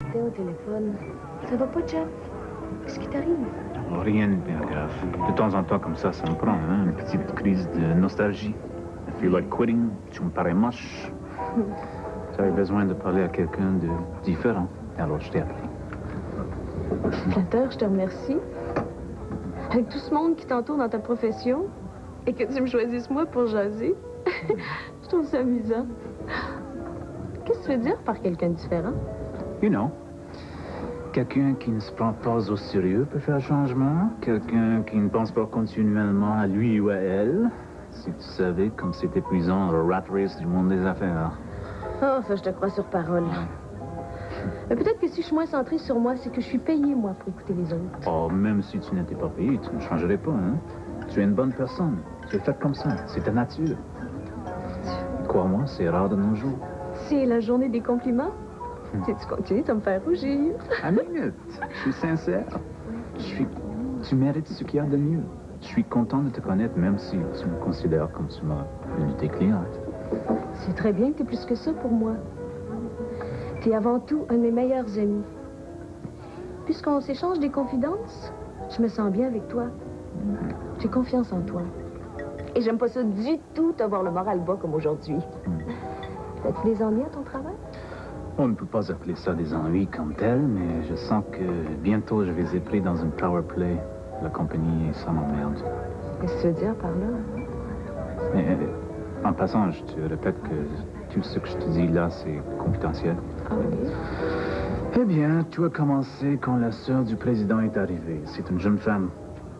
T'es au téléphone. Ça va pas, Jeff? Qu'est-ce qui t'arrive? Oh, rien de bien grave. De temps en temps, comme ça me prend, hein, une petite crise de nostalgie. I feel like quitting. Tu me parais moche. J'avais besoin de parler à quelqu'un de différent. Alors, je t'ai appelé. Flatteur, je te remercie. Avec tout ce monde qui t'entoure dans ta profession, et que tu me choisisses moi pour jaser, je trouve ça amusant. Qu'est-ce que tu veux dire par quelqu'un de différent? You know, quelqu'un qui ne se prend pas au sérieux peut faire changement. Quelqu'un qui ne pense pas continuellement à lui ou à elle. Si tu savais comme c'est épuisant le rat race du monde des affaires. Oh, ça, je te crois sur parole. Mais peut-être que si je suis moins centrée sur moi, c'est que je suis payée, moi, pour écouter les autres. Oh, même si tu n'étais pas payé, tu ne changerais pas, hein? Tu es une bonne personne. Tu es faite comme ça. C'est ta nature. Crois-moi, c'est rare de nos jours. C'est la journée des compliments? Si tu continues, tu vas me faire rougir. À minute. Je suis sincère. Tu mérites ce qu'il y a de mieux. Je suis content de te connaître, même si tu me considères comme tu m'as une de tes clientes. C'est très bien que tu es plus que ça pour moi. Tu es avant tout un de mes meilleurs amis. Puisqu'on s'échange des confidences, je me sens bien avec toi. J'ai confiance en toi. Et j'aime pas ça du tout, t'avoir le moral bas comme aujourd'hui. As-tu des ennuis à ton travail? On ne peut pas appeler ça des ennuis comme tels, mais je sens que bientôt je vais être pris dans une power play. La compagnie, ça m'emmerde. Qu'est-ce que tu veux dire par là? Mais, en passant, je te répète que tout ce que je te dis là, c'est confidentiel. Ah oui? Eh bien, tout a commencé quand la sœur du président est arrivée. C'est une jeune femme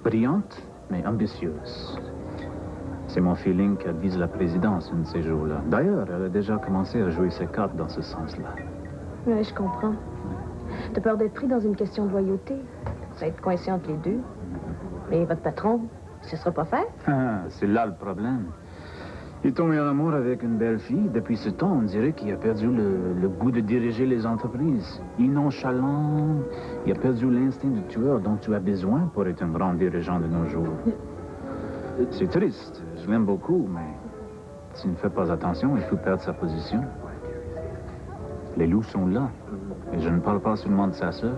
brillante, mais ambitieuse. C'est mon feeling qu'elle vise la présidence un de ces jours-là. D'ailleurs, elle a déjà commencé à jouer ses cartes dans ce sens-là. Oui, je comprends. T'as peur d'être pris dans une question de loyauté. Ça va être coincé entre les deux. Mais votre patron, ce sera pas fait? Ah, c'est là le problème. Il est tombé en amour avec une belle fille. Depuis ce temps, on dirait qu'il a perdu le goût de diriger les entreprises. Il est nonchalant. Il a perdu l'instinct du tueur dont tu as besoin pour être un grand dirigeant de nos jours. C'est triste. Je l'aime beaucoup, mais s'il ne fait pas attention, il peut perdre sa position. Les loups sont là. Et je ne parle pas seulement de sa sœur.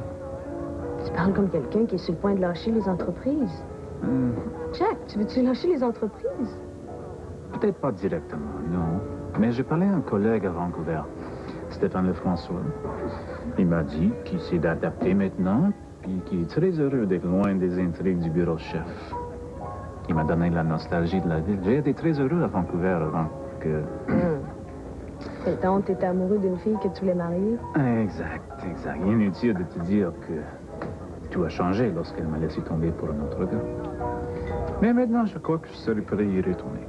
Tu parles comme quelqu'un qui est sur le point de lâcher les entreprises. Jack, tu veux-tu lâcher les entreprises? Peut-être pas directement, non. Mais j'ai parlé à un collègue à Vancouver, Stéphane Lefrançois. Il m'a dit qu'il s'est adapté maintenant, puis qu'il est très heureux d'être loin des intrigues du bureau chef. Il m'a donné la nostalgie de la ville. J'ai été très heureux à Vancouver avant que... Et donc, t'étais amoureux d'une fille que tu voulais marier? Exact. Inutile de te dire que tout a changé lorsqu'elle m'a laissé tomber pour un autre gars. Mais maintenant, je crois que je serais prêt à y retourner.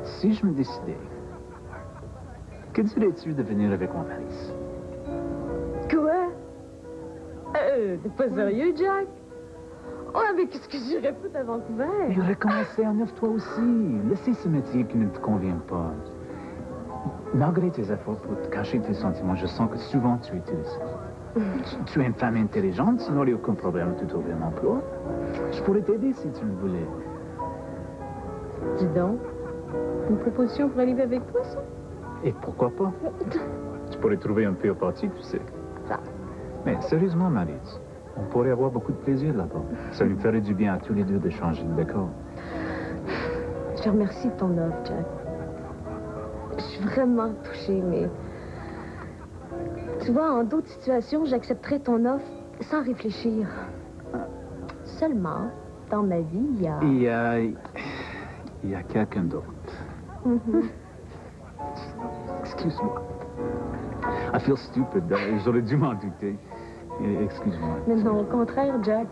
Si je me décidais, que dirais-tu de venir avec moi, Alice? Quoi? T'es pas sérieux, Jack? Oh, mais qu'est-ce que j'irais pas à Vancouver? Mais recommencer à neuf, toi aussi. Laissez ce métier qui ne te convient pas. Malgré tes efforts pour te cacher tes sentiments, je sens que souvent tu es triste. Tu es une femme intelligente, tu n'aurais aucun problème de trouver un emploi. Je pourrais t'aider si tu le voulais. Dis donc, une proposition pour aller vivre avec toi, ça? Et pourquoi pas? Tu pourrais trouver un pire parti, tu sais. Ça. Mais sérieusement, Maryse, on pourrait avoir beaucoup de plaisir là-bas. Ça nous ferait du bien à tous les deux de changer de décor. Je te remercie de ton offre, Jack. Je suis vraiment touchée, mais... Tu vois, en d'autres situations, j'accepterais ton offre sans réfléchir. Seulement, dans ma vie, il y a... Il y a quelqu'un d'autre. Excuse-moi. I feel stupid. J'aurais dû m'en douter. Excuse-moi. Mais non, au contraire, Jack.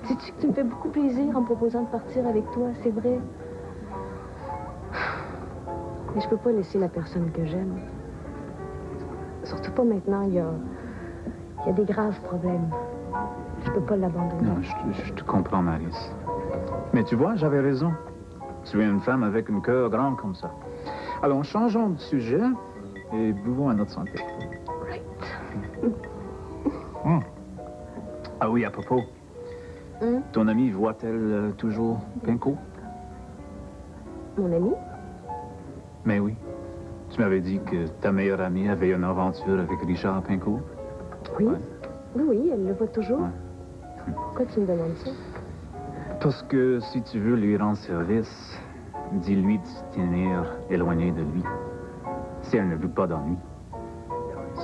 Sais-tu que tu me fais beaucoup plaisir en me proposant de partir avec toi, c'est vrai. Mais je peux pas laisser la personne que j'aime. Surtout pas maintenant, il y a des graves problèmes. Je peux pas l'abandonner. Non, je te comprends, Maryse. Mais tu vois, j'avais raison. Tu es une femme avec un cœur grand comme ça. Alors, changeons de sujet et buvons à notre santé. Right. Ah oui, à propos. Ton amie voit-elle toujours Pinko? Mon ami? Mais oui. Tu m'avais dit que ta meilleure amie avait une aventure avec Richard Pincourt? Oui. Ouais. Oui, elle le voit toujours. Ouais. Pourquoi tu me demandes ça? Parce que si tu veux lui rendre service, dis-lui de se tenir éloigné de lui. Si elle ne veut pas d'ennui.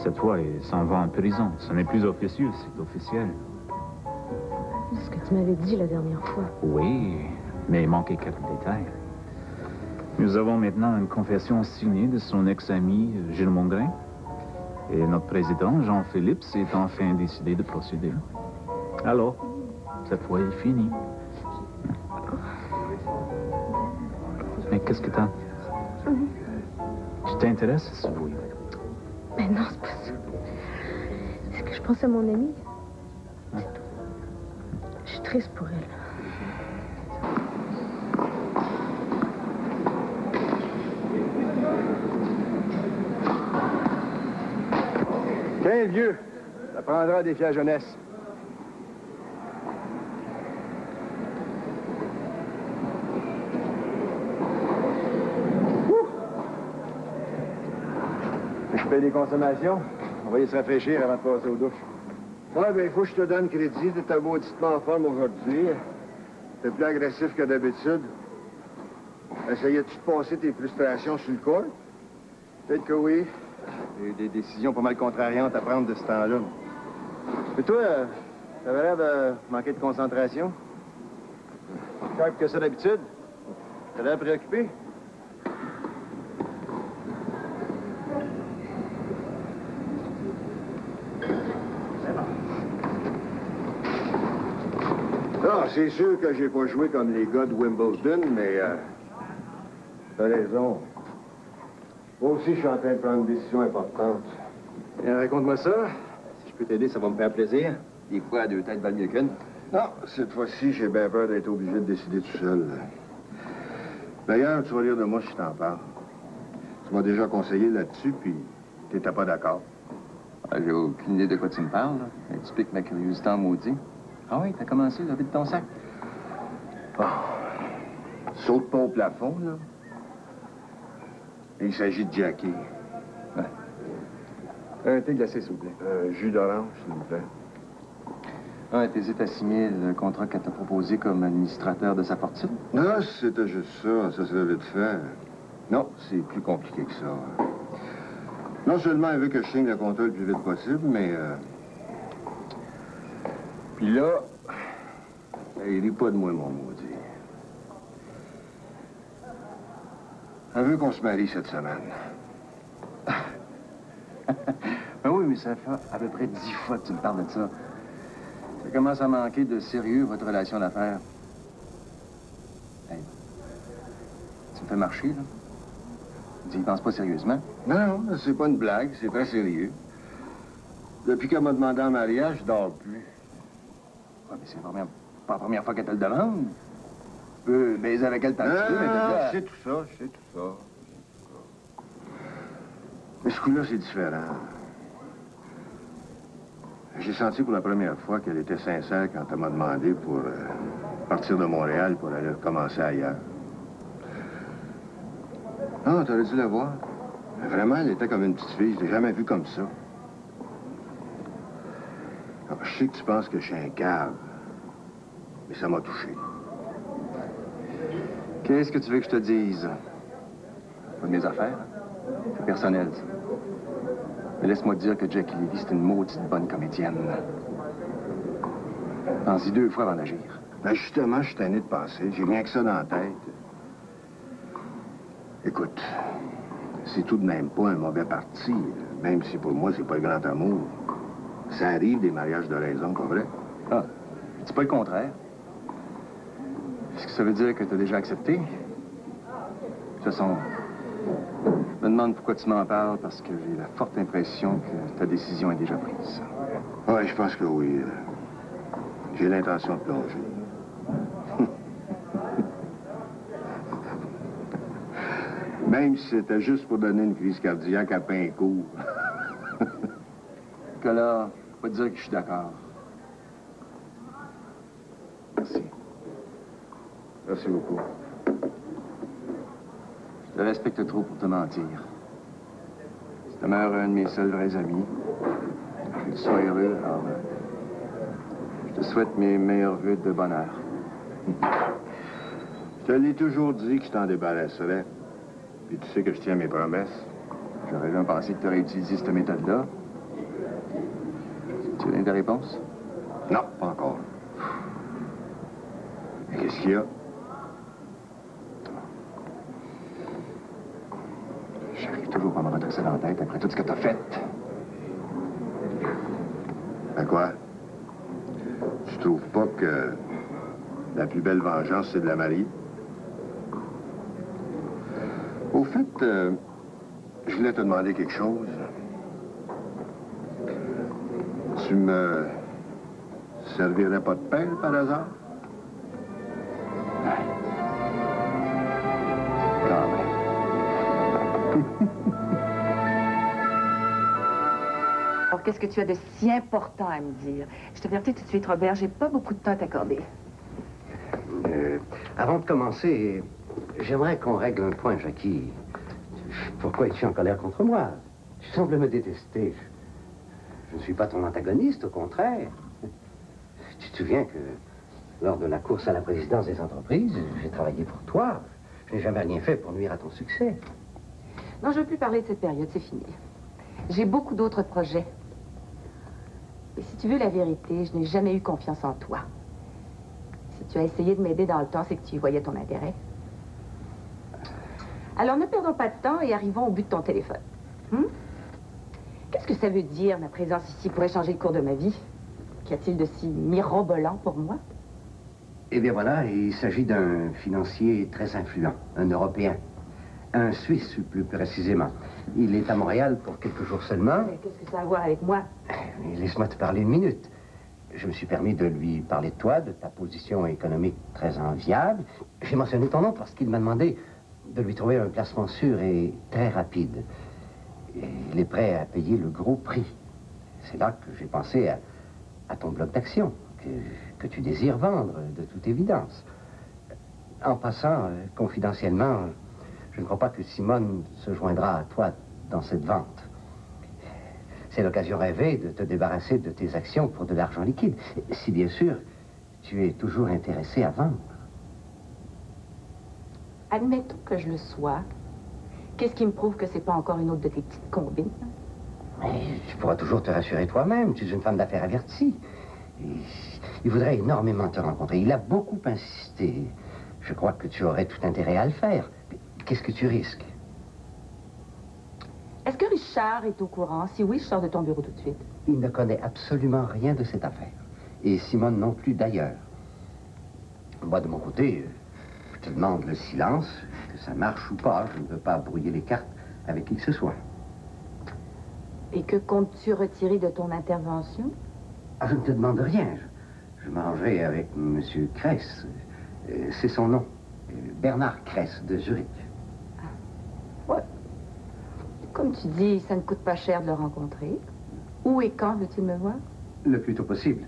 Cette fois, il s'en va en prison. Ce n'est plus officieux, c'est officiel. C'est ce que tu m'avais dit la dernière fois. Oui, mais il manquait quelques détails. Nous avons maintenant une confession signée de son ex-ami Gilles Mongrain. Et notre président, Jean-Philippe, s'est enfin décidé de procéder. Alors, cette fois, il est fini. Mais qu'est-ce que t'as? Tu t'intéresses à ce bruit? Mais non, c'est pas ça. C'est que je pense à mon amie. C'est tout. Je suis triste pour elle. Tiens, vieux, ça prendra des filles à jeunesse. Je paye les consommations. On va aller se rafraîchir avant de passer aux douches. Ouais, ben, il faut que je te donne crédit. T'es mauditement en forme aujourd'hui. T'es plus agressif que d'habitude. Essayais-tu de passer tes frustrations sur le corps? Peut-être que oui. J'ai eu des décisions pas mal contrariantes à prendre de ce temps-là. Mais toi, t'avais l'air de manquer de concentration. Plus sharp que ça d'habitude. T'as l'air préoccupé. Non, c'est sûr que j'ai pas joué comme les gars de Wimbledon, mais t'as raison. Moi aussi, je suis en train de prendre une décision importante. Raconte-moi ça. Si je peux t'aider, ça va me faire plaisir. Des fois, deux têtes valent mieux qu'une. Non, cette fois-ci, j'ai bien peur d'être obligé de décider tout seul. D'ailleurs, tu vas rire de moi si je t'en parle. Tu m'as déjà conseillé là-dessus, puis t'étais pas d'accord. J'ai aucune idée de quoi tu me parles. Là. Tu piques ma curiosité en maudit. Ah oui, t'as commencé à lever de ton sac. Bon. Saute pas au plafond, là. Il s'agit de Jackie. Ouais. Un thé glacé, s'il vous plaît. Jus d'orange, s'il vous plaît. Ah, t'hésites à signer le contrat qu'elle t'a proposé comme administrateur de sa fortune? Non, c'était juste ça. Ça serait vite fait. Non, c'est plus compliqué que ça. Non seulement elle veut que je signe le contrat le plus vite possible, mais... Puis là, il rit pas de moi, mon maudit. Elle veut qu'on se marie cette semaine. Ben oui, mais ça fait à peu près 10 fois que tu me parles de ça. Ça commence à manquer de sérieux, votre relation d'affaires. Hey, tu me fais marcher, là? Tu y penses pas sérieusement? Non, c'est pas une blague, c'est très sérieux. Depuis qu'elle m'a demandé en mariage, je dors plus. Ouais, mais c'est pas la première fois qu'elle te le demande. Tu peux baiser avec elle tant que tu veux, mais je sais tout ça, je sais tout ça. Mais ce coup-là, c'est différent. J'ai senti pour la première fois qu'elle était sincère quand elle m'a demandé pour partir de Montréal pour aller recommencer ailleurs. Non, t'aurais dû la voir. Vraiment, elle était comme une petite fille. Je l'ai jamais vue comme ça. Alors, je sais que tu penses que je suis un cave, mais ça m'a touché. Qu'est-ce que tu veux que je te dise? Pas de mes affaires. C'est personnel, ça. Mais laisse-moi te dire que Jackie Levy, c'est une maudite bonne comédienne. Pense-y 2 fois avant d'agir. Ben justement, je suis tanné de penser. J'ai rien que ça dans la tête. Écoute, c'est tout de même pas un mauvais parti. Même si pour moi, c'est pas le grand amour. Ça arrive des mariages de raison, pas vrai? Ah, c'est pas le contraire. Est-ce que ça veut dire que t'as déjà accepté? De toute façon, je me demande pourquoi tu m'en parles, parce que j'ai la forte impression que ta décision est déjà prise. Oui, je pense que oui. J'ai l'intention de plonger. Même si c'était juste pour donner une crise cardiaque à Pincourt. Que là, faut pas te dire que je suis d'accord. Merci. Merci beaucoup. Je te respecte trop pour te mentir. Tu demeures un de mes seuls vrais amis. Que tu sois heureux, alors je te souhaite mes meilleurs vœux de bonheur. Je te l'ai toujours dit que je t'en débarrasserais. Puis tu sais que je tiens mes promesses. J'aurais bien pensé que tu aurais utilisé cette méthode-là. Tu as des réponses? Non, pas encore. Qu'est-ce qu'il y a? J'arrive toujours pas à me remettre ça dans la tête après tout ce que t'as fait. À quoi? Tu trouves pas que la plus belle vengeance, c'est de la marier? Au fait, je voulais te demander quelque chose. Tu me servirais pas de pelle, par hasard? Quand même. Alors, qu'est-ce que tu as de si important à me dire? Je t'avertis tout de suite, Robert, j'ai pas beaucoup de temps à t'accorder. Avant de commencer, j'aimerais qu'on règle un point, Jackie. Pourquoi es-tu en colère contre moi? Tu sembles me détester. Je ne suis pas ton antagoniste, au contraire. Tu te souviens que lors de la course à la présidence des entreprises, j'ai travaillé pour toi. Je n'ai jamais rien fait pour nuire à ton succès. Non, je ne veux plus parler de cette période, c'est fini. J'ai beaucoup d'autres projets. Et si tu veux la vérité, je n'ai jamais eu confiance en toi. Si tu as essayé de m'aider dans le temps, c'est que tu y voyais ton intérêt. Alors ne perdons pas de temps et arrivons au but de ton téléphone. Qu'est-ce que ça veut dire, ma présence ici pourrait changer le cours de ma vie? Qu'y a-t-il de si mirobolant pour moi? Eh bien voilà, il s'agit d'un financier très influent, un Européen. Un Suisse, plus précisément. Il est à Montréal pour quelques jours seulement. Mais qu'est-ce que ça a à voir avec moi? Laisse-moi te parler une minute. Je me suis permis de lui parler de toi, de ta position économique très enviable. J'ai mentionné ton nom parce qu'il m'a demandé de lui trouver un placement sûr et très rapide. Et il est prêt à payer le gros prix. C'est là que j'ai pensé à ton bloc d'action, que tu désires vendre, de toute évidence. En passant, confidentiellement, je ne crois pas que Simone se joindra à toi dans cette vente. C'est l'occasion rêvée de te débarrasser de tes actions pour de l'argent liquide. Si, bien sûr, tu es toujours intéressé à vendre. Admettons que je le sois. Qu'est-ce qui me prouve que c'est pas encore une autre de tes petites combines? Mais tu pourras toujours te rassurer toi-même. Tu es une femme d'affaires avertie. Il voudrait énormément te rencontrer. Il a beaucoup insisté. Je crois que tu aurais tout intérêt à le faire. Qu'est-ce que tu risques? Est-ce que Richard est au courant? Si oui, je sors de ton bureau tout de suite. Il ne connaît absolument rien de cette affaire. Et Simone non plus d'ailleurs. Moi, de mon côté, je te demande le silence, que ça marche ou pas. Je ne veux pas brouiller les cartes avec qui que ce soit. Et que comptes-tu retirer de ton intervention? Ah, je ne te demande rien. Je m'arrangerai avec M. Kress. C'est son nom. Bernard Kress, de Zurich. Ah. Ouais. Comme tu dis, ça ne coûte pas cher de le rencontrer. Où et quand veux-tu me voir? Le plus tôt possible.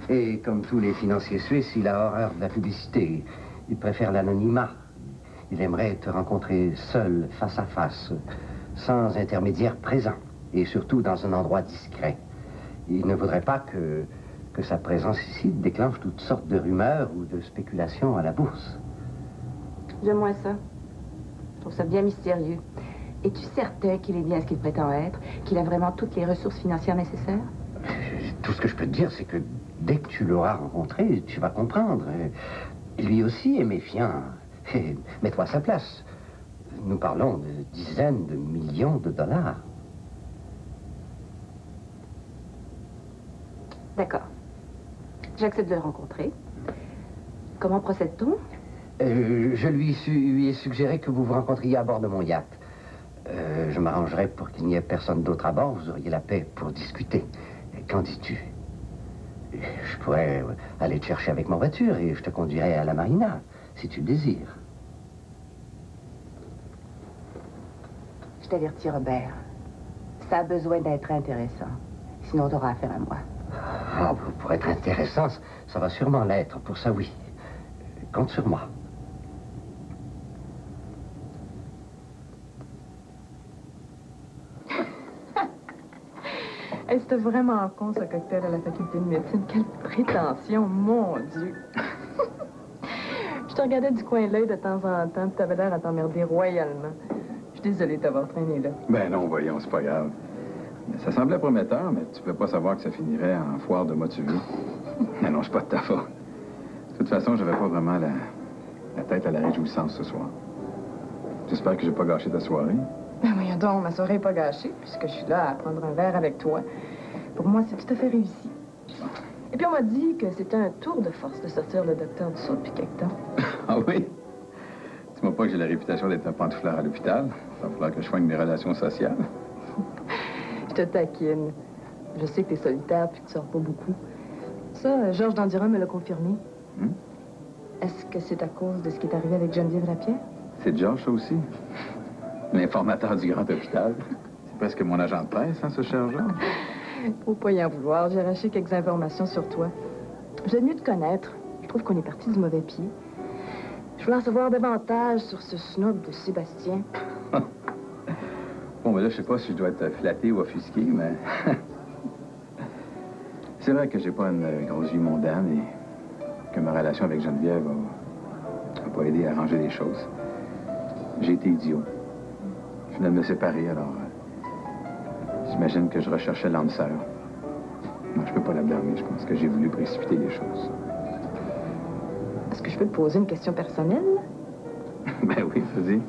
Et comme tous les financiers suisses, il a horreur de la publicité. Il préfère l'anonymat. Il aimerait te rencontrer seul, face à face, sans intermédiaire présent. Et surtout dans un endroit discret. Il ne voudrait pas que sa présence ici déclenche toutes sortes de rumeurs ou de spéculations à la bourse. J'aime moins ça. Je trouve ça bien mystérieux. Es-tu certain qu'il est bien ce qu'il prétend être? Qu'il a vraiment toutes les ressources financières nécessaires? Tout ce que je peux te dire, c'est que dès que tu l'auras rencontré, tu vas comprendre. Lui aussi est méfiant. Mets-toi à sa place. Nous parlons de dizaines de millions de dollars. D'accord. J'accepte de le rencontrer. Comment procède-t-on? Je lui ai suggéré que vous vous rencontriez à bord de mon yacht. Je m'arrangerai pour qu'il n'y ait personne d'autre à bord. Vous auriez la paix pour discuter. Qu'en dis-tu? Je pourrais aller te chercher avec ma voiture et je te conduirai à la marina, si tu le désires. Je t'avertis, Robert. Ça a besoin d'être intéressant. Sinon, tu auras affaire à moi. Ah, pour être intéressant, ça va sûrement l'être. Pour ça, oui. Compte sur moi. Hey, c'était vraiment con, ce cocktail à la faculté de médecine. Quelle prétention, mon Dieu! Je te regardais du coin de l'œil de temps en temps, puis t'avais l'air à t'emmerder royalement. Je suis désolée de t'avoir traîné là. Ben non, voyons, c'est pas grave. Ça semblait prometteur, mais tu pouvais pas savoir que ça finirait en foire de motivés. Mais non, c'est pas de ta faute. De toute façon, j'avais pas vraiment la tête à la réjouissance ce soir. J'espère que j'ai pas gâché ta soirée. Ben voyons donc, ma soirée n'est pas gâchée, puisque je suis là à prendre un verre avec toi. Pour moi, c'est tout à fait réussi. Et puis on m'a dit que c'était un tour de force de sortir le docteur du saut depuis quelque temps. Ah oui? Dis-moi pas que j'ai la réputation d'être un pantouflard à l'hôpital. Il va falloir que je soigne mes relations sociales. Je te taquine. Je sais que t'es solitaire puis que tu sors pas beaucoup. Ça, Georges Dandurin me l'a confirmé. Est-ce que c'est à cause de ce qui est arrivé avec Geneviève Lapierre? C'est Georges, ça aussi? L'informateur du grand hôpital. C'est presque mon agent de presse, hein, ce cher Georges? Faut pas y en vouloir. J'ai arraché quelques informations sur toi. J'aime mieux te connaître. Je trouve qu'on est parti du mauvais pied. Je voulais en savoir davantage sur ce snob de Sébastien. Bon, ben là, je sais pas si je dois être flatté ou offusqué, mais... C'est vrai que j'ai pas une grosse vie mondaine et que ma relation avec Geneviève a pas aidé à arranger les choses. J'ai été idiot. Je venais de me séparer, alors... j'imagine que je recherchais l'âme sœur. Non, je peux pas la blâmer. Je pense que j'ai voulu précipiter les choses. Est-ce que je peux te poser une question personnelle? Ben oui, vas-y.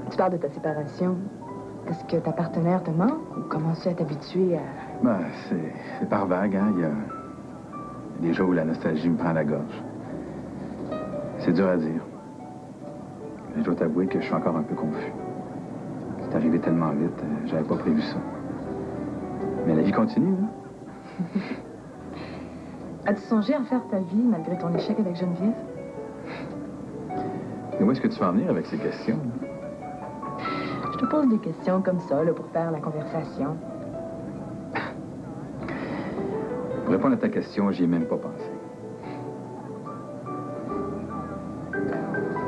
Tu parles de ta séparation. Est-ce que ta partenaire te manque ou commences-tu à t'habituer à... Ben, c'est par vague, hein. Il y a des jours où la nostalgie me prend la gorge. C'est dur à dire. Mais je dois t'avouer que je suis encore un peu confus. C'est arrivé tellement vite, j'avais pas prévu ça. Mais la vie continue, hein? As-tu songé à faire ta vie malgré ton échec avec Geneviève? Et où est-ce que tu vas en venir avec ces questions? Je te pose des questions comme ça, là, pour faire la conversation. Pour répondre à ta question, j'y ai même pas pensé.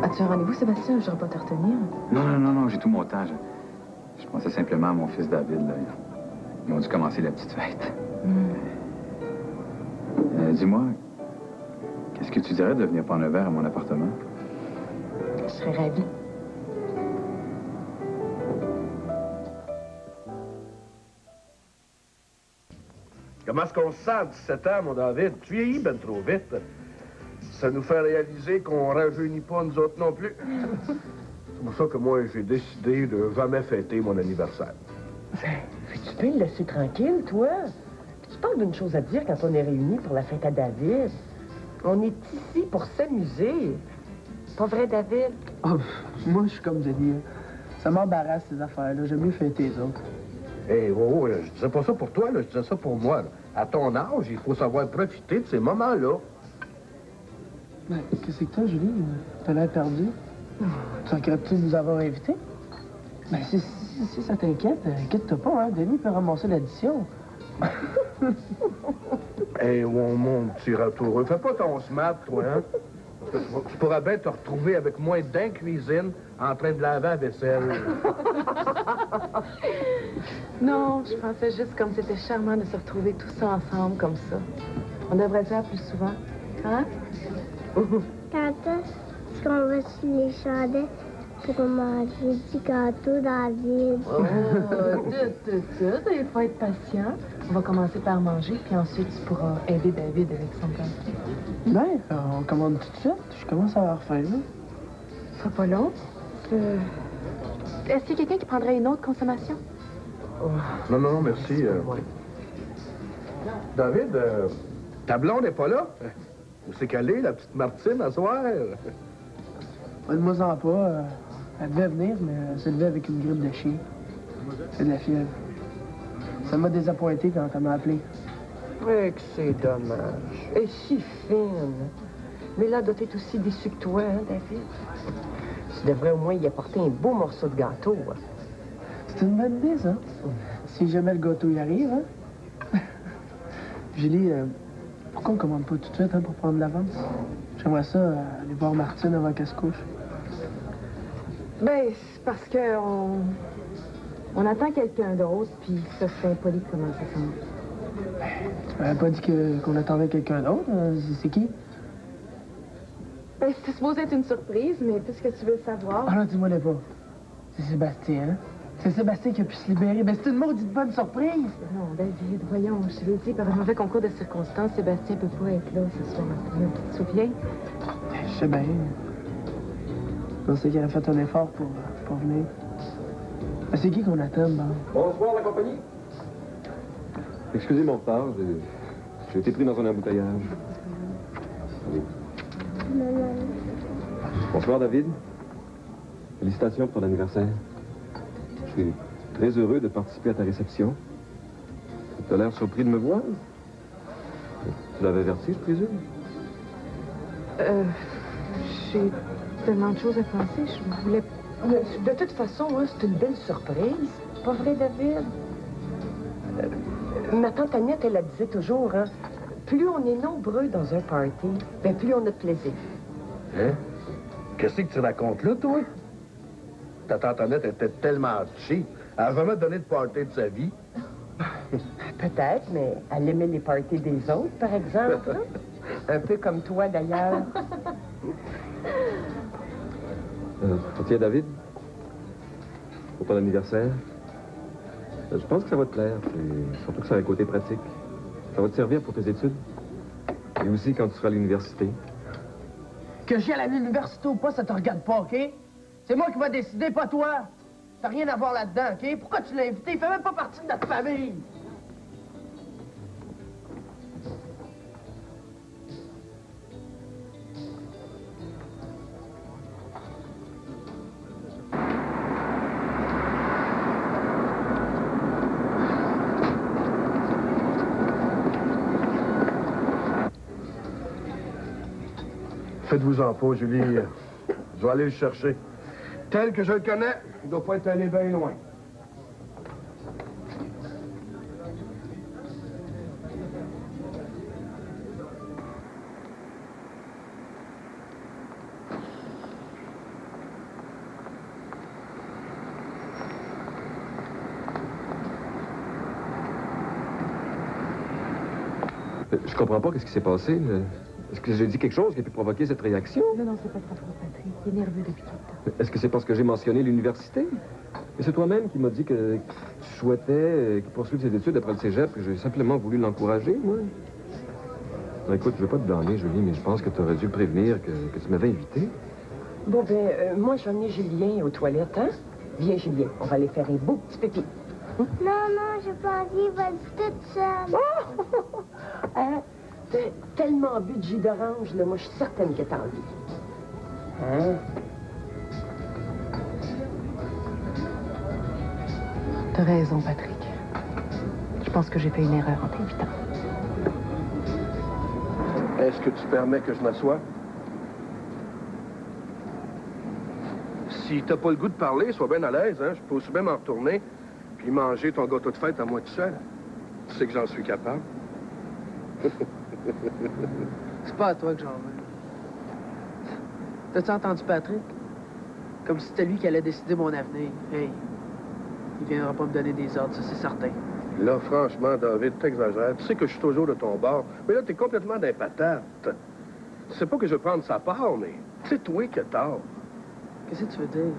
As-tu un rendez-vous, Sébastien? Je ne pas te retenir. Non, j'ai tout mon temps. Je pensais simplement à mon fils David, là. Ils ont dû commencer la petite fête. Dis-moi, qu'est-ce que tu dirais de venir prendre un verre à mon appartement? Je serais ravie. Comment est-ce qu'on se sent à 17 ans, mon David? Tu vieillis ben trop vite. Ça nous fait réaliser qu'on rajeunit pas nous autres non plus. C'est pour ça que moi, j'ai décidé de jamais fêter mon anniversaire. Tu peux le laisser tranquille, toi? Tu parles d'une chose à dire quand on est réunis pour la fête à David. On est ici pour s'amuser. Pas vrai, David? Oh, moi, je suis comme Denis. Ça m'embarrasse, ces affaires-là. J'aime mieux fêter les autres. Hé, oh, je disais pas ça pour toi, là, je disais ça pour moi. Là. À ton âge, il faut savoir profiter de ces moments-là. Ben, qu'est-ce que t'as, Julie? T'as l'air perdu. Tu regrettes-tu de nous avoir invités? Ben, si ça t'inquiète, inquiète-toi pas, hein. Denis peut ramasser l'addition. Hé, mon petit ratoureux, fais pas ton smart, toi, hein? Tu pourras bien te retrouver avec moi dans la cuisine en train de laver la vaisselle. Non, je pensais juste comme c'était charmant de se retrouver tous ensemble comme ça. On devrait le faire plus souvent. Hein? Quand est-ce qu'on va sur les chandelles pour manger du gâteau dans la ville? Il faut être patient. On va commencer par manger, puis ensuite tu pourras aider David avec son gâteau. Ben, on commande tout de suite. Je commence à avoir faim, là. Ce sera pas long. Est-ce qu'il y a quelqu'un qui prendrait une autre consommation? Oh, non, merci. David, ta blonde n'est pas là? Où c'est qu'elle est, la petite Martine, à soir? Donne-moi-en pas. Elle devait venir, mais elle s'est levée avec une grippe de chien. C'est de la fièvre. Ça m'a désappointé quand elle m'a appelé. Oui, que c'est dommage. Elle est si fine. Mais là, doit être aussi déçue que toi, hein, David? Tu devrais au moins y apporter un beau morceau de gâteau. Hein? C'est une bonne idée, ça. Si jamais le gâteau y arrive, hein? Julie, pourquoi on commande pas tout de suite, hein, pour prendre l'avance? J'aimerais ça aller voir Martine avant qu'elle se couche. Ben, c'est parce que On attend quelqu'un d'autre, puis ça serait impoli de commencer ça. Tu m'avais pas dit qu'on attendait quelqu'un d'autre. C'est qui? Ben, c'était supposé être une surprise, mais puisque tu veux savoir... Ah non, dis-moi les pas. C'est Sébastien, hein? C'est Sébastien qui a pu se libérer. Ben, c'est une maudite bonne surprise! Non, David, voyons, je te l'ai dit, par un mauvais concours de circonstances, Sébastien peut pas être là ce soir. Tu te souviens? Je sais bien. Je pensais qu'il aurait fait un effort pour venir. Ben, c'est qui qu'on attend, bon? Bonsoir, la compagnie. Excusez mon retard, j'ai été pris dans un embouteillage. Oui. Bonsoir, David. Félicitations pour ton anniversaire. Je suis très heureux de participer à ta réception. Tu as l'air surpris de me voir. Tu l'avais averti, je présume? J'ai tellement de choses à penser, je voulais... De toute façon, hein, c'est une belle surprise. Pas vrai, David? Ma tante Annette, elle la disait toujours, hein, plus on est nombreux dans un party, ben plus on a de plaisir. Hein? Qu'est-ce que tu racontes là, toi? Ta tante Annette était tellement cheap. Elle a jamais donné de party de sa vie. Peut-être, mais elle aimait les parties des autres, par exemple. Hein? Un peu comme toi, d'ailleurs. Tiens, David, pour ton anniversaire, je pense que ça va te plaire. Surtout que ça a un côté pratique. Ça va te servir pour tes études. Et aussi quand tu seras à l'université. Que j'y aille à l'université ou pas, ça te regarde pas, OK? C'est moi qui va décider, pas toi. T'as rien à voir là-dedans, OK? Pourquoi tu l'as invité? Il fait même pas partie de notre famille. Faites-vous-en pas, Julie. Je vais aller le chercher. Tel que je le connais, il doit pas être allé bien loin. Je comprends pas qu'est-ce qui s'est passé. Est-ce que j'ai dit quelque chose qui a pu provoquer cette réaction? Non, c'est pas de ta faute, Patrick. Il est nerveux depuis tout le temps. Est-ce que c'est parce que j'ai mentionné l'université? Et c'est toi-même qui m'as dit que tu souhaitais qu'il poursuive ses études après le cégep, que j'ai simplement voulu l'encourager, moi. Ben, écoute, je veux pas te blâmer, Julie, mais je pense que tu aurais dû prévenir que tu m'avais invité. Bon, ben, moi, j'en ai Julien aux toilettes, hein? Viens, Julien, on va aller faire un beau petit pipi. Non, j'ai pas envie, vas-y toute seule. Hein? T'as tellement bu de jus d'orange, là, moi, je suis certaine que t'as envie. Hein? T'as raison, Patrick. Je pense que j'ai fait une erreur en t'invitant. Est-ce que tu permets que je m'assoie? Si t'as pas le goût de parler, sois bien à l'aise, hein? Je peux aussi bien m'en retourner puis manger ton gâteau de fête à moi tout seul. Tu sais que j'en suis capable. C'est pas à toi que j'en veux. T'as-tu entendu Patrick? Comme si c'était lui qui allait décider mon avenir. Hey, il viendra pas me donner des ordres, ça c'est certain. Là, franchement, David, t'exagères. Tu sais que je suis toujours de ton bord. Mais là, t'es complètement dans les patates. C'est pas que je veux prendre sa part, mais c'est toi qui as tort. Qu'est-ce que tu veux dire?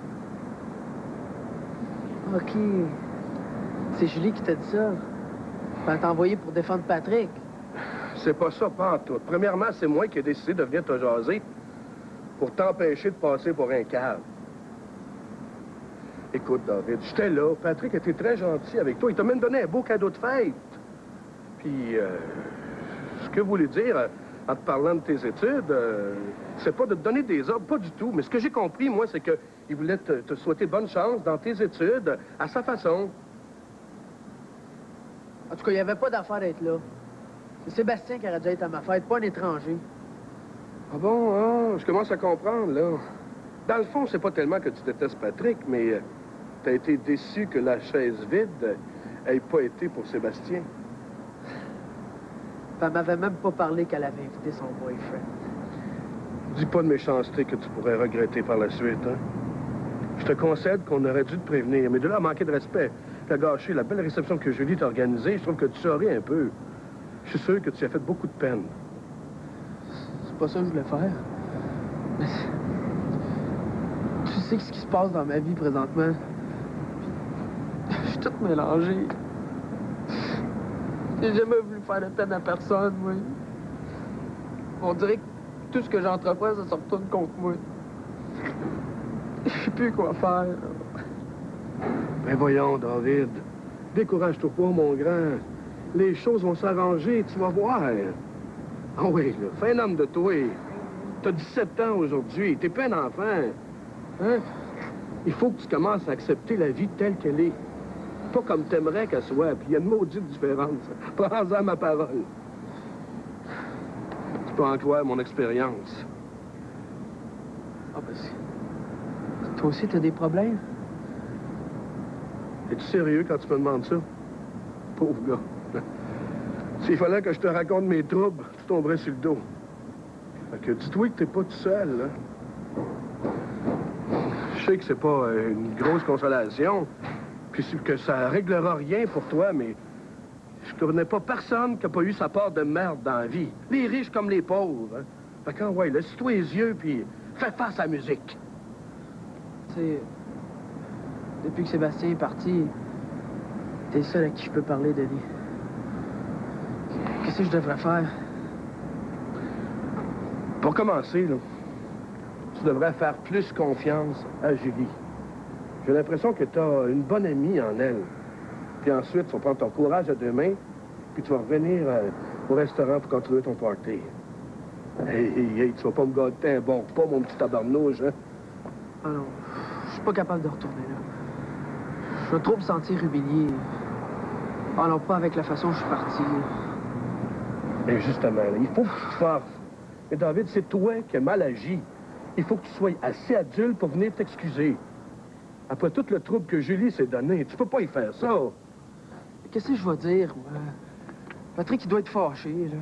OK. C'est Julie qui t'a dit ça. Elle t'a envoyé pour défendre Patrick. C'est pas ça, pas en tout. Premièrement, c'est moi qui ai décidé de venir te jaser pour t'empêcher de passer pour un cave. Écoute, David, j'étais là. Patrick était très gentil avec toi. Il t'a même donné un beau cadeau de fête. Puis, ce que vous voulez dire, en te parlant de tes études, c'est pas de te donner des ordres, pas du tout. Mais ce que j'ai compris, moi, c'est qu'il voulait te souhaiter bonne chance dans tes études, à sa façon. En tout cas, il n'y avait pas d'affaire d'être là. C'est Sébastien qui aurait dû être à ma fête, pas un étranger. Ah bon, ah, je commence à comprendre, là. Dans le fond, c'est pas tellement que tu détestes Patrick, mais t'as été déçu que la chaise vide ait pas été pour Sébastien. Elle m'avait même pas parlé qu'elle avait invité son boyfriend. Dis pas de méchanceté que tu pourrais regretter par la suite, hein? Je te concède qu'on aurait dû te prévenir, mais de là à manquer de respect, t'as gâché la belle réception que Julie t'a organisée, je trouve que tu saurais un peu. Je suis sûr que tu as fait beaucoup de peine. C'est pas ça que je voulais faire. Mais tu sais ce qui se passe dans ma vie présentement. Je suis tout mélangé. J'ai jamais voulu faire de peine à personne, moi. On dirait que tout ce que j'entreprends, ça se retourne contre moi. Je sais plus quoi faire. Ben voyons, David. Décourage-toi pas, mon grand. Les choses vont s'arranger, tu vas voir. Ah oui, là, fais un homme de toi. T'as 17 ans aujourd'hui, t'es pas un enfant. Hein? Il faut que tu commences à accepter la vie telle qu'elle est. Pas comme t'aimerais qu'elle soit, puis il y a une maudite différence. Prends-en ma parole. Tu peux en croire mon expérience. Ah ben toi aussi, t'as des problèmes? Es-tu sérieux quand tu me demandes ça? Pauvre gars. S'il fallait que je te raconte mes troubles, tu tomberais sur le dos. Fait que dis-toi que t'es pas tout seul, là. Je sais que c'est pas une grosse consolation, puis que ça réglera rien pour toi, mais je connais pas personne qui a pas eu sa part de merde dans la vie. Les riches comme les pauvres, hein. Fait que, ouais, laisse-toi les yeux, puis fais face à la musique. Tu sais, depuis que Sébastien est parti, t'es le seul à qui je peux parler de lui. Qu'est-ce que je devrais faire? Pour commencer, là, tu devrais faire plus confiance à Julie. J'ai l'impression que tu as une bonne amie en elle. Puis ensuite, tu vas prendre ton courage à deux mains, puis tu vas revenir au restaurant pour continuer ton party. Hey, tu vas pas me gâter un bon repas, mon petit tabarnouche, hein? Ah non, je suis pas capable de retourner là. Je veux trop me sentir humilié. Ah non, pas avec la façon dont je suis parti. Et justement, là, il faut que tu te forces. Mais David, c'est toi qui as mal agi. Il faut que tu sois assez adulte pour venir t'excuser. Après tout le trouble que Julie s'est donné, tu peux pas y faire ça. Qu'est-ce que je vais dire, moi? Patrick, il doit être fâché, là.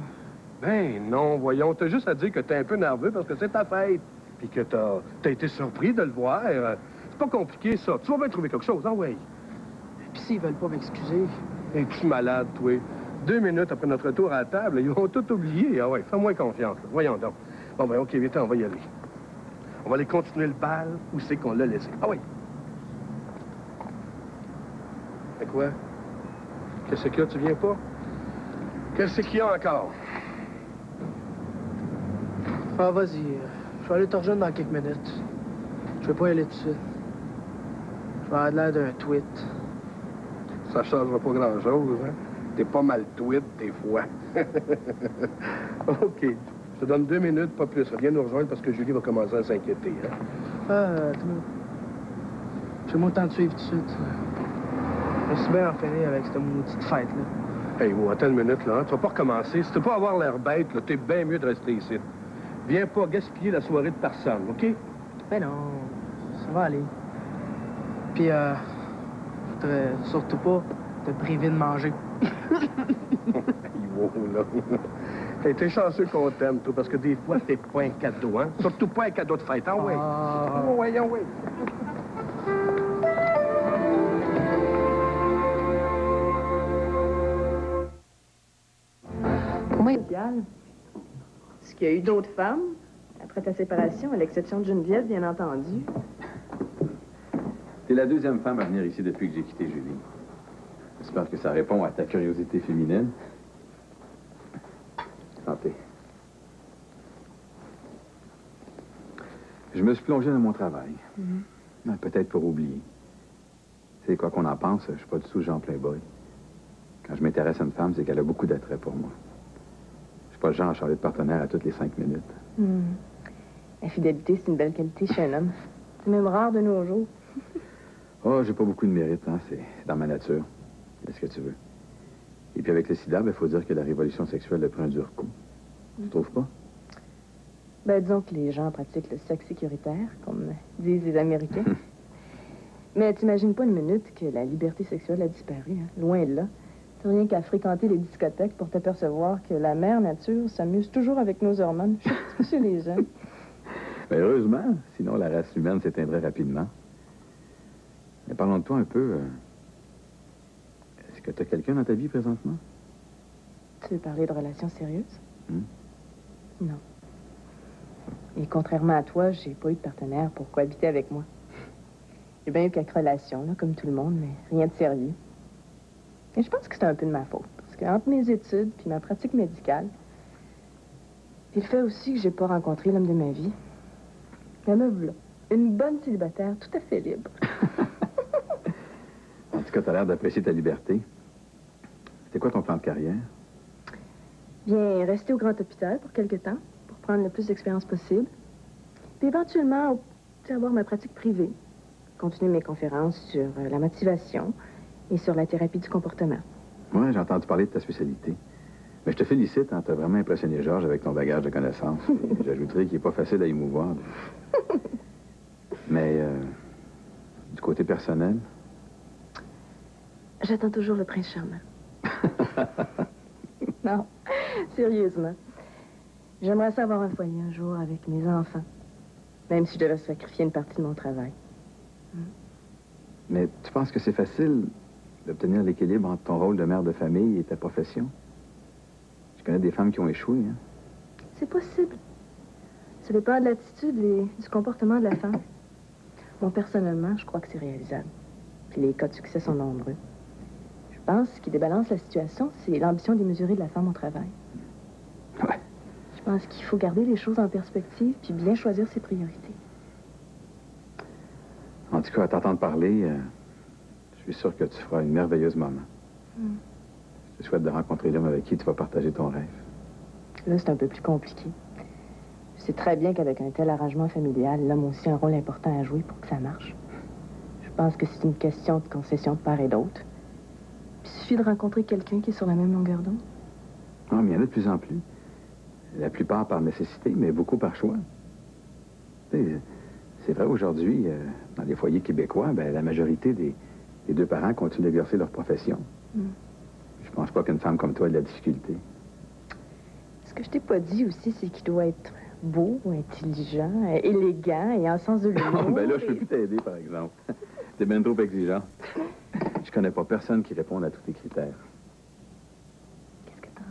Ben non, voyons, t'as juste à dire que t'es un peu nerveux parce que c'est ta fête. Puis que t'as été surpris de le voir. C'est pas compliqué, ça. Tu vas bien trouver quelque chose, ah oui. Puis s'ils veulent pas m'excuser... Un petit malade, toi. 2 minutes après notre retour à la table, ils vont tout oublier. Ah ouais, fais-moi confiance, là. Voyons donc. Bon, ben, OK, vite, on va y aller. On va aller continuer le bal où c'est qu'on l'a laissé. Ah oui. C'est quoi? Qu'est-ce qu'il y a, tu viens pas? Qu'est-ce qu'il y a encore? Ah, vas-y. Je vais aller te rejoindre dans quelques minutes. Je vais pas y aller tout de suite. Je vais avoir l'air d'un tweet. Ça changera pas grand-chose, hein? T'es pas mal tweet, des fois. OK. Je te donne 2 minutes, pas plus. Viens nous rejoindre parce que Julie va commencer à s'inquiéter, hein? Attends. J'ai moins le temps de suivre tout de suite. Je me suis bien enfermé avec cette maudite fête-là. Hey, attends une minute, là. Hein? Tu vas pas recommencer. Si tu veux pas avoir l'air bête, là, t'es bien mieux de rester ici. Viens pas gaspiller la soirée de personne, OK? Ben non, ça va aller. Puis, je voudrais surtout pas te priver de manger. Wow, là. T'as été chanceux qu'on t'aime, toi, parce que des fois, t'es pas un cadeau, hein? Surtout pas un cadeau de fête, hein, oui? Oh, voyons, oui. Pour moi, idéal. Est-ce qu'il y a eu d'autres femmes après ta séparation, à l'exception de Geneviève, bien entendu? T'es la 2e femme à venir ici depuis que j'ai quitté Julie. J'espère que ça répond à ta curiosité féminine. Santé. Je me suis plongé dans mon travail. Peut-être pour oublier. C'est quoi qu'on en pense, je suis pas du tout Jean Playboy. Quand je m'intéresse à une femme, c'est qu'elle a beaucoup d'attrait pour moi. Je suis pas le genre à changer de partenaire à toutes les 5 minutes. La fidélité, c'est une belle qualité chez un homme. C'est même rare de nos jours. Oh, j'ai pas beaucoup de mérite, hein. C'est dans ma nature. Est-ce que tu veux? Et puis avec le sida, il faut dire que la révolution sexuelle a pris un dur coup. Tu trouves pas? Ben, disons que les gens pratiquent le sexe sécuritaire, comme disent les Américains. Mais t'imagines pas une minute que la liberté sexuelle a disparu, hein? Loin de là. T'as rien qu'à fréquenter les discothèques pour t'apercevoir que la mère nature s'amuse toujours avec nos hormones, surtout chez les jeunes. Ben, heureusement, sinon la race humaine s'éteindrait rapidement. Mais parlons de toi un peu. Est-ce que tu as quelqu'un dans ta vie présentement? Tu veux parler de relations sérieuses? Non. Et contrairement à toi, j'ai pas eu de partenaire pour cohabiter avec moi. J'ai bien eu quelques relations, là, comme tout le monde, mais rien de sérieux. Et je pense que c'est un peu de ma faute. Parce qu'entre mes études puis ma pratique médicale, puis le fait aussi que j'ai pas rencontré l'homme de ma vie, la me voilà. Une bonne célibataire, tout à fait libre. En tout cas, tu as l'air d'apprécier ta liberté. C'était quoi ton plan de carrière? Bien, rester au grand hôpital pour quelque temps, pour prendre le plus d'expérience possible. Puis éventuellement, avoir ma pratique privée. Continuer mes conférences sur la motivation et sur la thérapie du comportement. Oui, j'ai entendu parler de ta spécialité. Mais je te félicite, hein, tu as vraiment impressionné Georges avec ton bagage de connaissances. Et j'ajouterais qu'il n'est pas facile à émouvoir. Mais du côté personnel? J'attends toujours le prince charmant. Non, sérieusement. J'aimerais ça avoir un foyer un jour avec mes enfants. Même si je devais sacrifier une partie de mon travail. Mais tu penses que c'est facile d'obtenir l'équilibre entre ton rôle de mère de famille et ta profession? Je connais des femmes qui ont échoué, hein? C'est possible. Ça dépend de l'attitude et du comportement de la femme. Moi, personnellement, je crois que c'est réalisable. Puis les cas de succès sont nombreux. Je pense que ce qui débalance la situation, c'est l'ambition démesurée de la femme au travail. Ouais. Je pense qu'il faut garder les choses en perspective puis bien choisir ses priorités. En tout cas, à t'entendre parler, je suis sûr que tu feras une merveilleuse maman. Je te souhaite de rencontrer l'homme avec qui tu vas partager ton rêve. Là, c'est un peu plus compliqué. Je sais très bien qu'avec un tel arrangement familial, l'homme a aussi un rôle important à jouer pour que ça marche. Je pense que c'est une question de concession de part et d'autre. Il suffit de rencontrer quelqu'un qui est sur la même longueur d'onde. Ah, mais il y en a de plus en plus. La plupart par nécessité, mais beaucoup par choix. Tu sais, c'est vrai, aujourd'hui, dans les foyers québécois, ben, la majorité des deux parents continuent d'exercer leur profession. Je pense pas qu'une femme comme toi ait de la difficulté. Ce que je t'ai pas dit aussi, c'est qu'il doit être beau, intelligent, élégant et en sens de l'humour. Ben là, je peux plus t'aider, par exemple. T'es bien trop exigeant. Je connais pas personne qui réponde à tous tes critères. Qu'est-ce que t'en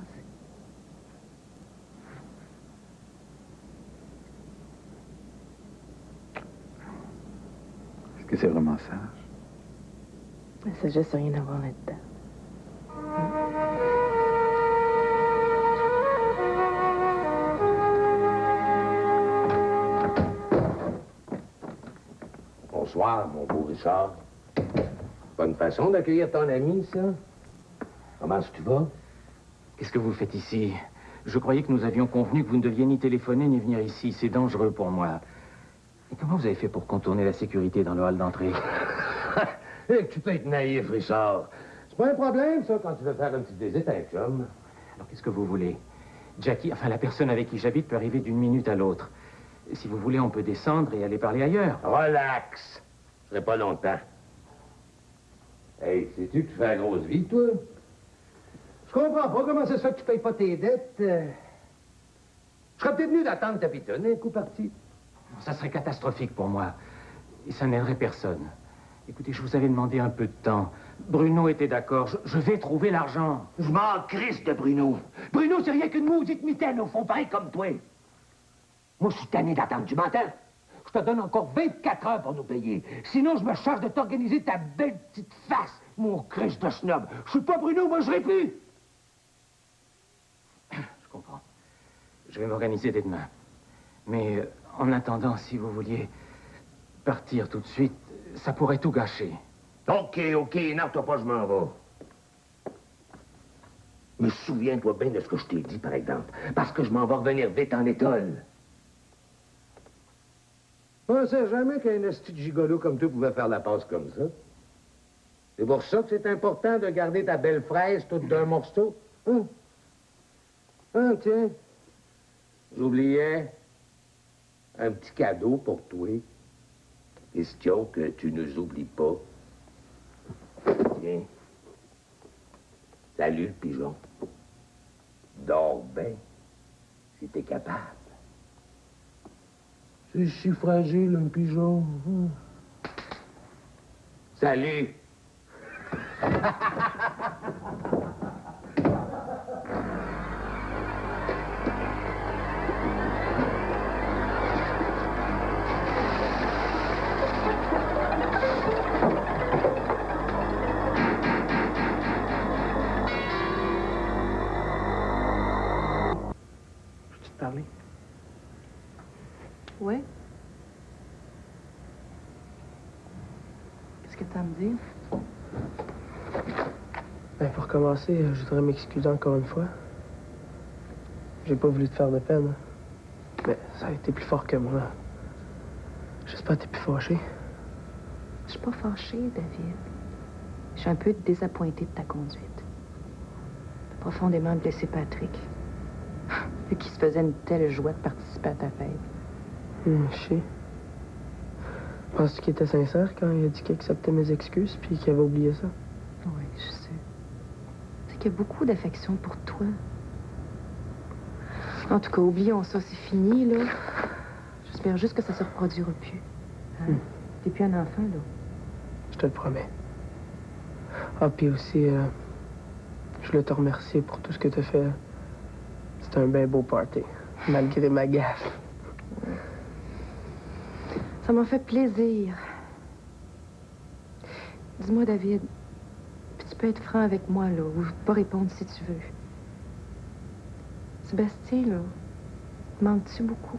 sais? Est-ce que c'est vraiment sage? La sagesse n'a rien à voir là-dedans. Bonsoir, mon beau Richard. Bonne façon d'accueillir ton ami, ça. Comment est-ce que tu vas? Qu'est-ce que vous faites ici? Je croyais que nous avions convenu que vous ne deviez ni téléphoner ni venir ici. C'est dangereux pour moi. Et comment vous avez fait pour contourner la sécurité dans le hall d'entrée? Et que tu peux être naïf, Richard. C'est pas un problème, ça, quand tu veux faire une petite visite à un chum. Alors, qu'est-ce que vous voulez? Jackie, enfin, la personne avec qui j'habite peut arriver d'une minute à l'autre. Si vous voulez, on peut descendre et aller parler ailleurs. Relax. Ce serait pas longtemps. Hey, sais-tu que tu fais la grosse vie, toi? Je comprends pas comment ça se fait que tu payes pas tes dettes. Je serais peut-être venu d'attendre ta pitonne, un coup parti. Ça serait catastrophique pour moi. Et ça n'aiderait personne. Écoutez, je vous avais demandé un peu de temps. Bruno était d'accord. Je vais trouver l'argent. Je m'en crisse de Bruno. Bruno, c'est rien qu'une maudite mitaine au fond, pareil comme toi. Moi, je suis tanné d'attendre. Tu m'entends? Je te donne encore 24 heures pour nous payer. Sinon, je me charge de t'organiser ta belle petite face, mon Christ de snob. Je suis pas Bruno, moi, je serai plus. Je comprends. Je vais m'organiser dès demain. Mais en attendant, si vous vouliez partir tout de suite, ça pourrait tout gâcher. OK, énerve-toi pas, je m'en vais. Mais souviens-toi bien de ce que je t'ai dit, par exemple. Parce que je m'en vais revenir vite en école. Je pensais jamais qu'un esti de gigolo comme toi pouvait faire la passe comme ça. C'est pour ça que c'est important de garder ta belle fraise toute d'un morceau. Hein? Ah, tiens. J'oubliais un petit cadeau pour toi. Question que tu ne oublies pas. Tiens. Salut, le pigeon. Dors bien, si t'es capable. C'est si fragile, un pigeon. Salut. Peux-tu te parler? Oui? Qu'est-ce que t'as à me dire? Ben, pour commencer, je voudrais m'excuser encore une fois. J'ai pas voulu te faire de peine. Mais ça a été plus fort que moi. J'espère que t'es plus fâché. Je suis pas fâchée, David. Je suis un peu désappointée de ta conduite. T'as profondément blessé Patrick. Vu qu'il se faisait une telle joie de participer à ta fête. Je sais. Penses-tu qu'il était sincère quand il a dit qu'il acceptait mes excuses puis qu'il avait oublié ça? Oui, je sais. C'est qu'il y a beaucoup d'affection pour toi. En tout cas, oublions ça, c'est fini, là. J'espère juste que ça se reproduira plus. Hein? T'es plus un enfant, là. Je te le promets. Ah, puis aussi, je voulais te remercier pour tout ce que t'as fait. C'était un bien beau party, malgré ma gaffe. Ça m'a fait plaisir. Dis-moi, David, puis tu peux être franc avec moi, là, ou pas répondre si tu veux. Sébastien, là, manques-tu beaucoup?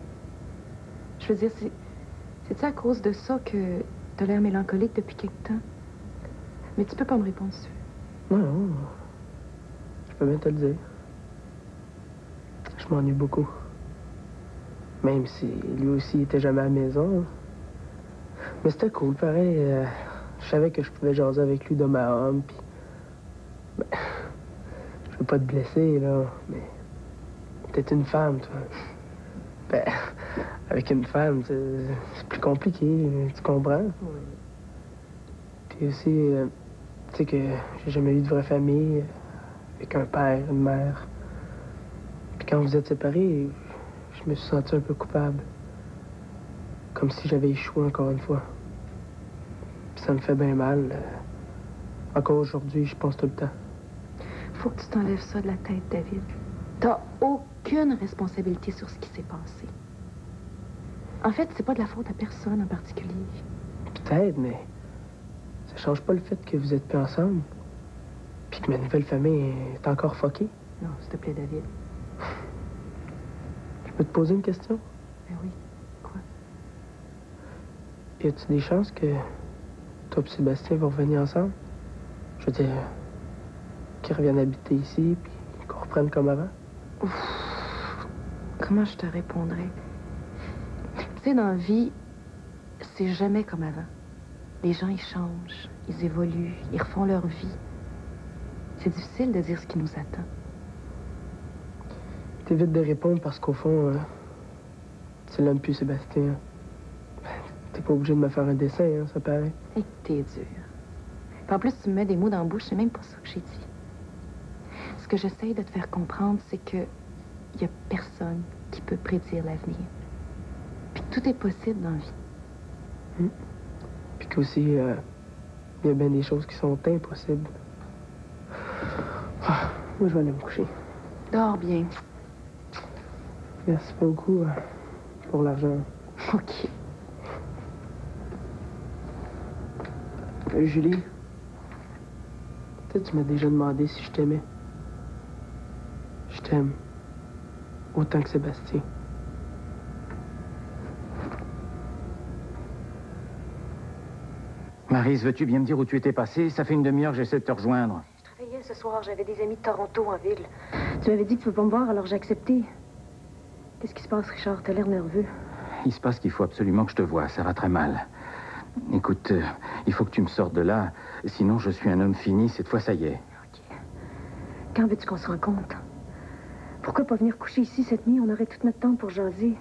Je veux dire, c'est-tu à cause de ça que t'as l'air mélancolique depuis quelque temps? Mais tu peux pas me répondre si tu veux. Non, je peux bien te le dire. Je m'ennuie beaucoup. Même si lui aussi était jamais à la maison. Mais c'était cool, pareil. Je savais que je pouvais jaser avec lui d'homme à homme, puis... Ben, je veux pas te blesser, là, mais... T'es une femme, toi. Ben, avec une femme, c'est plus compliqué, tu comprends? Oui. Puis aussi, tu sais que j'ai jamais eu de vraie famille, avec un père, une mère. Puis quand vous êtes séparés, je me suis senti un peu coupable. Comme si j'avais échoué encore une fois. Puis ça me fait bien mal. Encore aujourd'hui, je pense tout le temps. Faut que tu t'enlèves ça de la tête, David. T'as aucune responsabilité sur ce qui s'est passé. En fait, c'est pas de la faute à personne en particulier. Peut-être, mais ça change pas le fait que vous êtes plus ensemble. Puis que ma nouvelle famille est encore fuckée. Non, s'il te plaît, David. Je peux te poser une question? Ben oui. Quoi? Y a-tu des chances que toi et Sébastien vont revenir ensemble? Je veux dire, qu'ils reviennent habiter ici, puis qu'on reprenne comme avant? Ouf. Comment je te répondrais? Tu sais, dans la vie, c'est jamais comme avant. Les gens, ils changent, ils évoluent, ils refont leur vie. C'est difficile de dire ce qui nous attend. T'évites de répondre parce qu'au fond, tu l'aimes plus, Sébastien. T'es pas obligé de me faire un dessin, hein, ça paraît. Et que t'es dur. Puis en plus, tu me mets des mots dans la bouche, c'est même pas ça que j'ai dit. Ce que j'essaye de te faire comprendre, c'est que y a personne qui peut prédire l'avenir. Puis que tout est possible dans la vie. Puis qu'aussi, il y a bien des choses qui sont impossibles. Ah, moi, je vais aller me coucher. Dors bien. Merci beaucoup pour l'argent. OK. Julie, peut-être tu m'as déjà demandé si je t'aimais. Je t'aime. Autant que Sébastien. Maryse, veux-tu bien me dire où tu étais passée? Ça fait une demi-heure que j'essaie de te rejoindre. Je travaillais ce soir, j'avais des amis de Toronto en ville. Tu m'avais dit que tu veux pas me voir, alors j'ai accepté. Qu'est-ce qui se passe, Richard? T'as l'air nerveux. Il se passe qu'il faut absolument que je te voie. Ça va très mal. Écoute, il faut que tu me sortes de là. Sinon, je suis un homme fini. Cette fois, ça y est. OK. Quand veux-tu qu'on se rencontre? Pourquoi pas venir coucher ici cette nuit? On aurait tout notre temps pour jaser.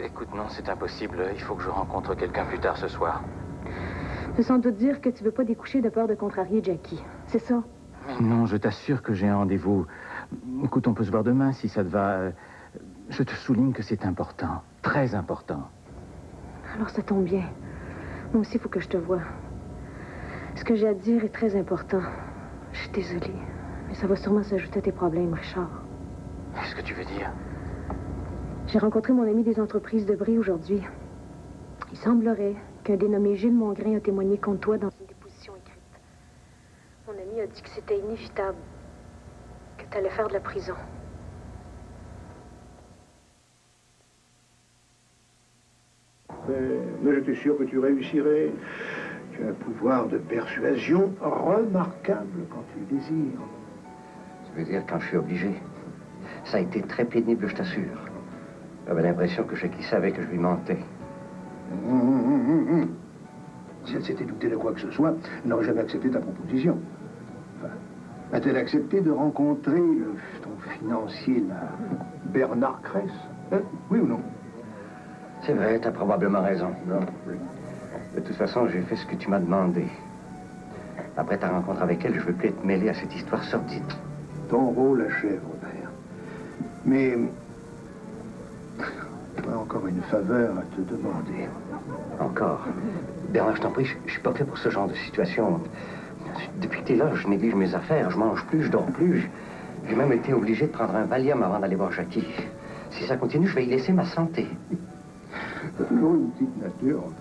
Écoute, non, c'est impossible. Il faut que je rencontre quelqu'un plus tard ce soir. Ça veut sans doute dire que tu veux pas découcher de peur de contrarier Jackie. C'est ça? Mais non, je t'assure que j'ai un rendez-vous. Écoute, on peut se voir demain si ça te va. Je te souligne que c'est important. Très important. Alors ça tombe bien. Moi aussi, il faut que je te voie. Ce que j'ai à te dire est très important. Je suis désolée, mais ça va sûrement s'ajouter à tes problèmes, Richard. Qu'est-ce que tu veux dire? J'ai rencontré mon ami des entreprises de Brie aujourd'hui. Il semblerait qu'un dénommé Gilles Mongrain a témoigné contre toi dans une déposition écrite. Mon ami a dit que c'était inévitable, que tu allais faire de la prison. Mais j'étais sûr que tu réussirais. Tu as un pouvoir de persuasion remarquable quand tu le désires. Ça veut dire quand je suis obligé. Ça a été très pénible, je t'assure. J'avais l'impression que Jackie savait que je lui mentais. Si elle s'était doutée de quoi que ce soit, elle n'aurait jamais accepté ta proposition. Enfin, a-t-elle accepté de rencontrer ton financier, là, Bernard Cress? Hein? Oui ou non? C'est vrai, t'as probablement raison. Non. De toute façon, j'ai fait ce que tu m'as demandé. Après ta rencontre avec elle, je veux plus être mêlé à cette histoire sordide. Ton rôle achève, Robert. Mais... j'ai encore une faveur à te demander. Encore? Bernard, je t'en prie, je suis pas fait pour ce genre de situation. Depuis que t'es là, je néglige mes affaires. Je mange plus, je dors plus. J'ai même été obligé de prendre un Valium avant d'aller voir Jackie. Si ça continue, je vais y laisser ma santé. T'as toujours une petite nature, Robert.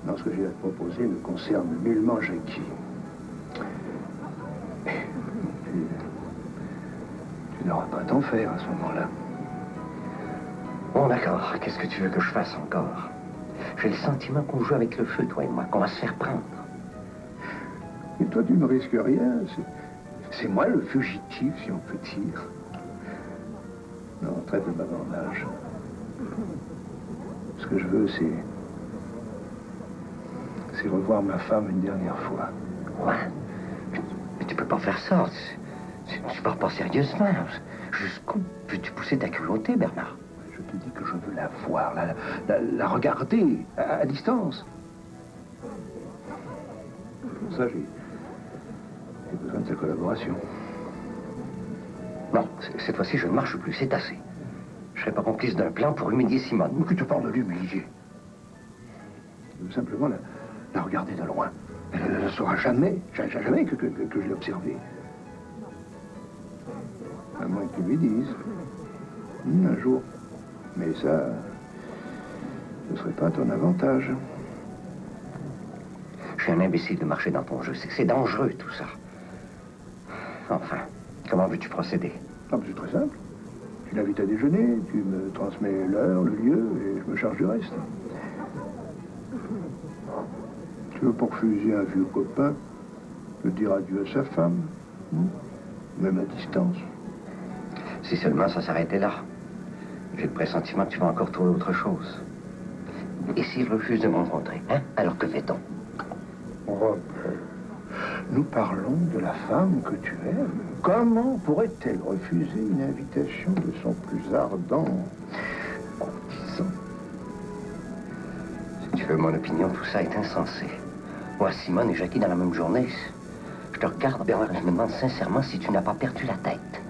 Non, ce que j'ai à te proposer ne concerne nullement Jackie. Tu n'auras pas à t'en faire à ce moment-là. Bon, d'accord. Qu'est-ce que tu veux que je fasse encore? J'ai le sentiment qu'on joue avec le feu, toi et moi, qu'on va se faire prendre. Et toi, tu ne risques rien. C'est moi le fugitif, si on peut dire. Non, traite de bavardage. Ce que je veux, c'est revoir ma femme une dernière fois. Quoi? Mais tu peux pas faire ça. Tu parles pas sérieusement. Jusqu'où veux-tu pousser ta cruauté, Bernard? Je te dis que je veux la voir, la regarder à distance. Pour ça, j'ai besoin de ta collaboration. Non, cette fois-ci, je ne marche plus. C'est assez. Je serai pas complice d'un plan pour humilier Simone. Mais que tu parles de l'humilier. Je veux simplement la regarder de loin. Elle ne saura jamais que je l'ai observée. À moins que tu lui dises. Un jour. Mais ça, ce ne serait pas à ton avantage. Je suis un imbécile de marcher dans ton jeu. C'est dangereux, tout ça. Enfin, comment veux-tu procéder? Ah, c'est très simple. Tu l'invites à déjeuner, tu me transmets l'heure, le lieu, et je me charge du reste. Tu veux pas refuser un vieux copain, de dire adieu à sa femme, même à distance. Si seulement ça s'arrêtait là. J'ai le pressentiment que tu vas encore trouver autre chose. Et s'il refuse de me rencontrer, hein? Alors que fait-on? Robert, nous parlons de la femme que tu aimes. Comment pourrait-elle refuser une invitation de son plus ardent courtisan? Si tu veux mon opinion, tout ça est insensé. Moi, Simone et Jackie dans la même journée. Je te regarde, Bernard, et je me demande sincèrement si tu n'as pas perdu la tête.